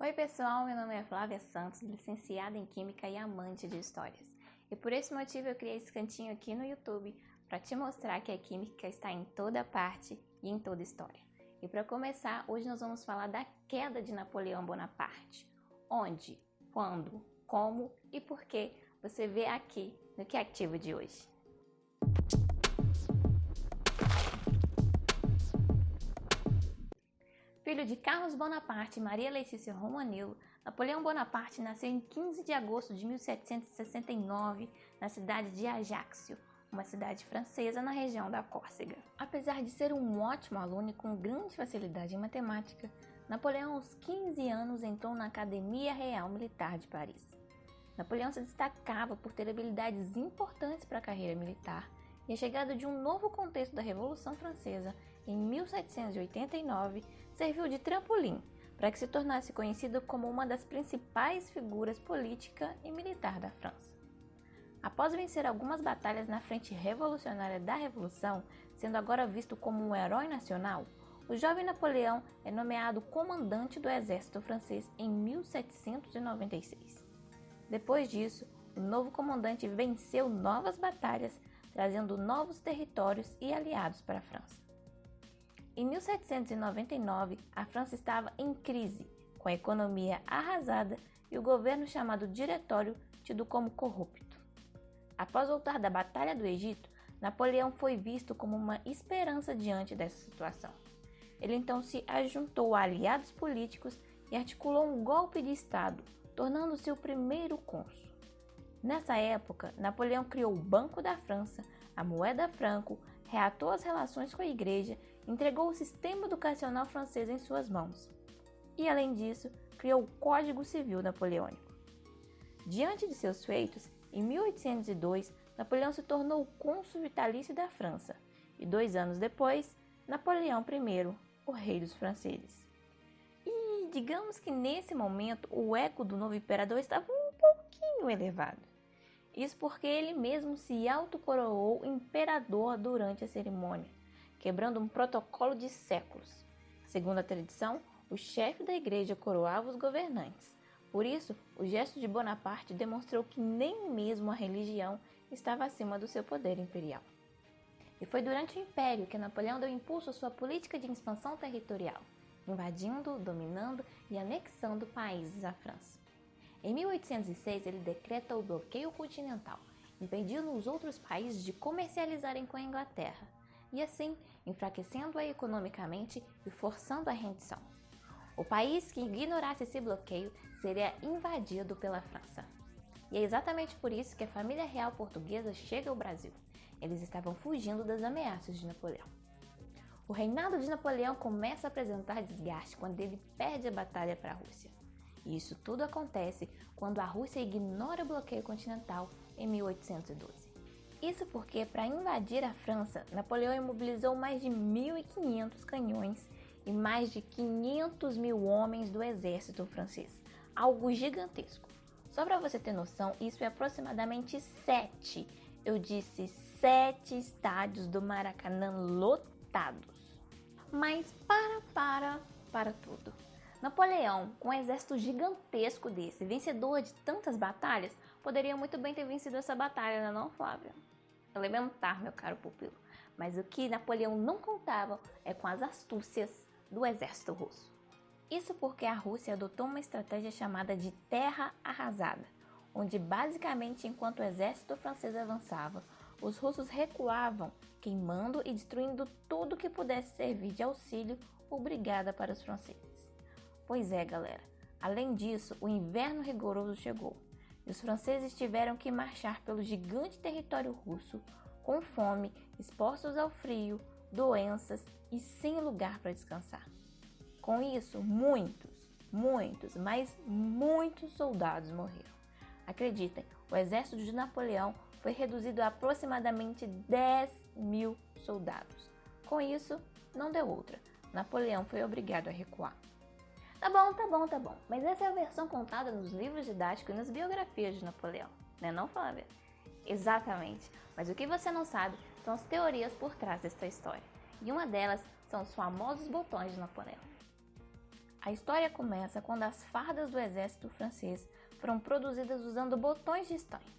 Oi pessoal, meu nome é Flávia Santos, licenciada em Química e amante de histórias. E por esse motivo eu criei esse cantinho aqui no YouTube para te mostrar que a química está em toda parte e em toda história. E para começar, hoje nós vamos falar da queda de Napoleão Bonaparte. Onde, quando, como e por que você vê aqui no Que Ativo de hoje. Filho de Carlos Bonaparte e Maria Letícia Romanello, Napoleão Bonaparte nasceu em 15 de agosto de 1769 na cidade de Ajaccio, uma cidade francesa na região da Córcega. Apesar de ser um ótimo aluno e com grande facilidade em matemática, Napoleão aos 15 anos entrou na Academia Real Militar de Paris. Napoleão se destacava por ter habilidades importantes para a carreira militar e a chegada de um novo contexto da Revolução Francesa em 1789 serviu de trampolim para que se tornasse conhecido como uma das principais figuras política e militar da França. Após vencer algumas batalhas na frente revolucionária da Revolução, sendo agora visto como um herói nacional, o jovem Napoleão é nomeado comandante do exército francês em 1796. Depois disso, o novo comandante venceu novas batalhas, trazendo novos territórios e aliados para a França. Em 1799, a França estava em crise, com a economia arrasada e o governo chamado Diretório tido como corrupto. Após voltar da Batalha do Egito, Napoleão foi visto como uma esperança diante dessa situação. Ele então se ajuntou a aliados políticos e articulou um golpe de Estado, tornando-se o primeiro cônsul. Nessa época, Napoleão criou o Banco da França, a moeda franco, reatou as relações com a igreja, entregou o sistema educacional francês em suas mãos. E, além disso, criou o Código Civil Napoleônico. Diante de seus feitos, em 1802, Napoleão se tornou o cônsul vitalício da França e 2 anos depois, Napoleão I, o rei dos franceses. E digamos que nesse momento o ego do novo imperador estava um pouquinho elevado. Isso porque ele mesmo se autocoroou imperador durante a cerimônia, quebrando um protocolo de séculos. Segundo a tradição, o chefe da igreja coroava os governantes. Por isso, o gesto de Bonaparte demonstrou que nem mesmo a religião estava acima do seu poder imperial. E foi durante o Império que Napoleão deu impulso à sua política de expansão territorial, invadindo, dominando e anexando países à França. Em 1806, ele decreta o bloqueio continental, impedindo os outros países de comercializarem com a Inglaterra, e assim enfraquecendo-a economicamente e forçando a rendição. O país que ignorasse esse bloqueio seria invadido pela França. E é exatamente por isso que a família real portuguesa chega ao Brasil. Eles estavam fugindo das ameaças de Napoleão. O reinado de Napoleão começa a apresentar desgaste quando ele perde a batalha para a Rússia. E isso tudo acontece quando a Rússia ignora o bloqueio continental em 1812. Isso porque, para invadir a França, Napoleão imobilizou mais de 1.500 canhões e mais de 500 mil homens do exército francês, algo gigantesco. Só para você ter noção, isso é aproximadamente 7 estádios do Maracanã lotados. Mas para tudo. Napoleão, com um exército gigantesco desse, vencedor de tantas batalhas, poderia muito bem ter vencido essa batalha, não, Flávia? Elementar, meu caro pupilo. Mas o que Napoleão não contava é com as astúcias do exército russo. Isso porque a Rússia adotou uma estratégia chamada de terra arrasada, onde basicamente enquanto o exército francês avançava, os russos recuavam, queimando e destruindo tudo que pudesse servir de auxílio ou brigada para os franceses. Pois é, galera. Além disso, o inverno rigoroso chegou e os franceses tiveram que marchar pelo gigante território russo com fome, expostos ao frio, doenças e sem lugar para descansar. Com isso, muitos soldados morreram. Acreditem, o exército de Napoleão foi reduzido a aproximadamente 10.000 soldados. Com isso, não deu outra. Napoleão foi obrigado a recuar. Tá bom, mas essa é a versão contada nos livros didáticos e nas biografias de Napoleão, né não, Flávia? Exatamente, mas o que você não sabe são as teorias por trás dessa história, e uma delas são os famosos botões de Napoleão. A história começa quando as fardas do exército francês foram produzidas usando botões de estanho.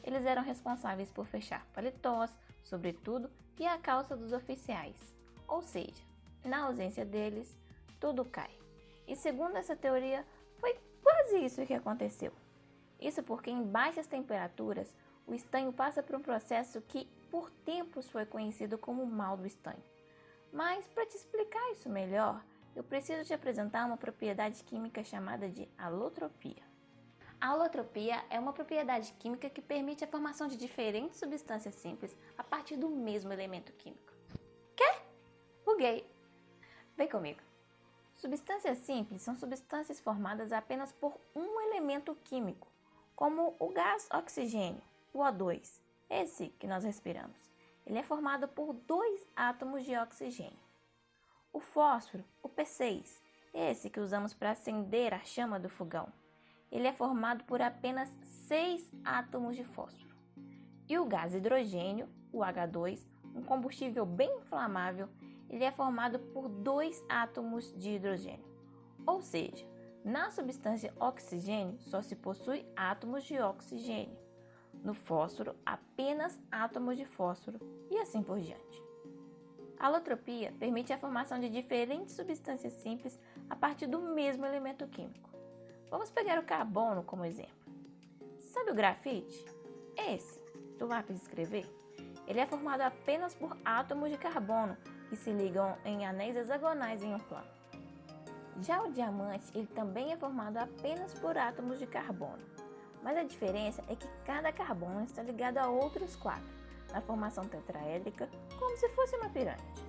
Eles eram responsáveis por fechar paletós, sobretudo, e a calça dos oficiais. Ou seja, na ausência deles, tudo cai. E segundo essa teoria, foi quase isso que aconteceu. Isso porque em baixas temperaturas, o estanho passa por um processo que, por tempos, foi conhecido como o mal do estanho. Mas, para te explicar isso melhor, eu preciso te apresentar uma propriedade química chamada de alotropia. A alotropia é uma propriedade química que permite a formação de diferentes substâncias simples a partir do mesmo elemento químico. Quê? Buguei! Vem comigo. Substâncias simples são substâncias formadas apenas por um elemento químico, como o gás oxigênio, o O2, esse que nós respiramos. Ele é formado por 2 átomos de oxigênio. O fósforo, o P6, esse que usamos para acender a chama do fogão, ele é formado por apenas 6 átomos de fósforo. E o gás hidrogênio, o H2, um combustível bem inflamável, ele é formado por 2 átomos de hidrogênio. Ou seja, na substância oxigênio só se possui átomos de oxigênio. No fósforo, apenas átomos de fósforo e assim por diante. A alotropia permite a formação de diferentes substâncias simples a partir do mesmo elemento químico. Vamos pegar o carbono como exemplo. Sabe o grafite? Esse, do lápis de escrever? Ele é formado apenas por átomos de carbono que se ligam em anéis hexagonais em um plano. Já o diamante, ele também é formado apenas por átomos de carbono. Mas a diferença é que cada carbono está ligado a outros 4, na formação tetraédrica, como se fosse uma pirâmide.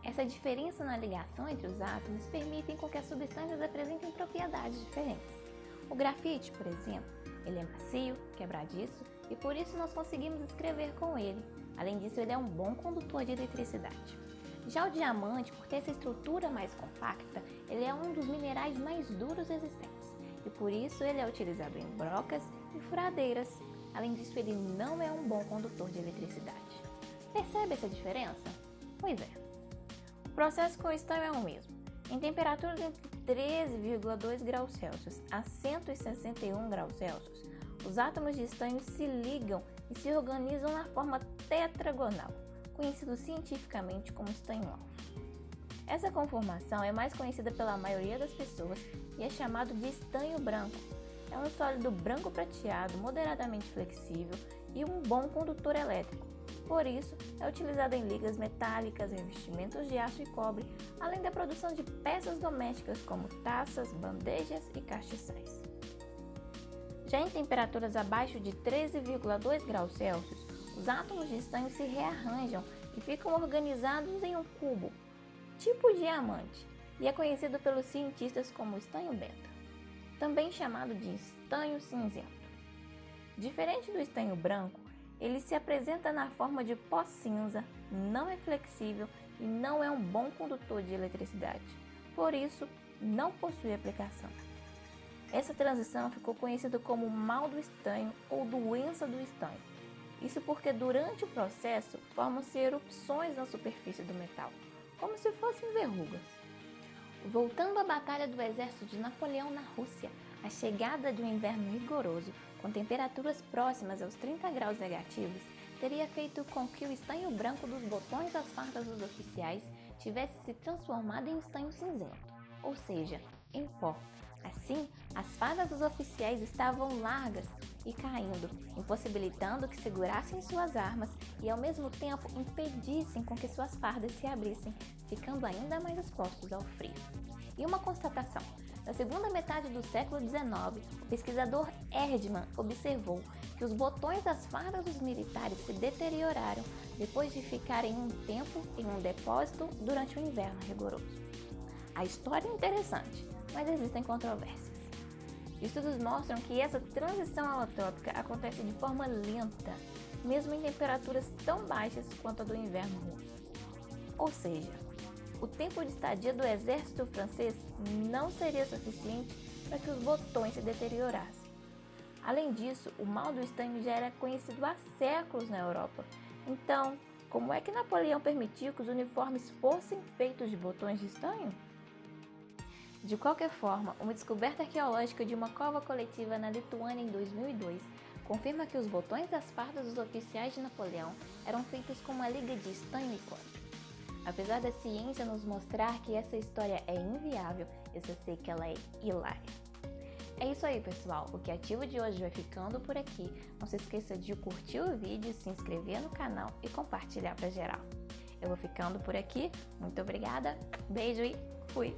Essa diferença na ligação entre os átomos permite que as substâncias apresentem propriedades diferentes. O grafite, por exemplo, ele é macio, quebradiço e por isso nós conseguimos escrever com ele. Além disso, ele é um bom condutor de eletricidade. Já o diamante, por ter essa estrutura mais compacta, ele é um dos minerais mais duros existentes e por isso ele é utilizado em brocas e furadeiras. Além disso, ele não é um bom condutor de eletricidade. Percebe essa diferença? Pois é. O processo com o estanho é o mesmo. Em temperaturas entre 13,2 graus Celsius a 161 graus Celsius, os átomos de estanho se ligam e se organizam na forma tetragonal, conhecido cientificamente como estanho-alfa. Essa conformação é mais conhecida pela maioria das pessoas e é chamado de estanho branco. É um sólido branco prateado, moderadamente flexível e um bom condutor elétrico. Por isso, é utilizado em ligas metálicas, revestimentos de aço e cobre, além da produção de peças domésticas como taças, bandejas e castiçais. Já em temperaturas abaixo de 13,2 graus Celsius, os átomos de estanho se rearranjam e ficam organizados em um cubo, tipo diamante, e é conhecido pelos cientistas como estanho beta, também chamado de estanho cinzento. Diferente do estanho branco, ele se apresenta na forma de pó cinza, não é flexível e não é um bom condutor de eletricidade. Por isso, não possui aplicação. Essa transição ficou conhecida como mal do estanho ou doença do estanho. Isso porque durante o processo formam-se erupções na superfície do metal, como se fossem verrugas. Voltando à batalha do exército de Napoleão na Rússia, a chegada de um inverno rigoroso, com temperaturas próximas aos 30 graus negativos, teria feito com que o estanho branco dos botões das fardas dos oficiais tivesse se transformado em estanho cinzento, ou seja, em pó. Assim, as fardas dos oficiais estavam largas e caindo, impossibilitando que segurassem suas armas e ao mesmo tempo impedissem com que suas fardas se abrissem, ficando ainda mais expostos ao frio. E uma constatação: na segunda metade do século XIX, o pesquisador Erdmann observou que os botões das fardas dos militares se deterioraram depois de ficarem um tempo em um depósito durante o inverno rigoroso. A história é interessante, mas existem controvérsias. Estudos mostram que essa transição alotrópica acontece de forma lenta, mesmo em temperaturas tão baixas quanto a do inverno russo. Ou seja, o tempo de estadia do exército francês não seria suficiente para que os botões se deteriorassem. Além disso, o mal do estanho já era conhecido há séculos na Europa. Então, como é que Napoleão permitiu que os uniformes fossem feitos de botões de estanho? De qualquer forma, uma descoberta arqueológica de uma cova coletiva na Lituânia em 2002 confirma que os botões das fardas dos oficiais de Napoleão eram feitos com uma liga de estanho e cobre. Apesar da ciência nos mostrar que essa história é inviável, eu só sei que ela é hilária. É isso aí, pessoal, o QueAtivo de hoje vai ficando por aqui. Não se esqueça de curtir o vídeo, se inscrever no canal e compartilhar para geral. Eu vou ficando por aqui, muito obrigada, beijo e fui!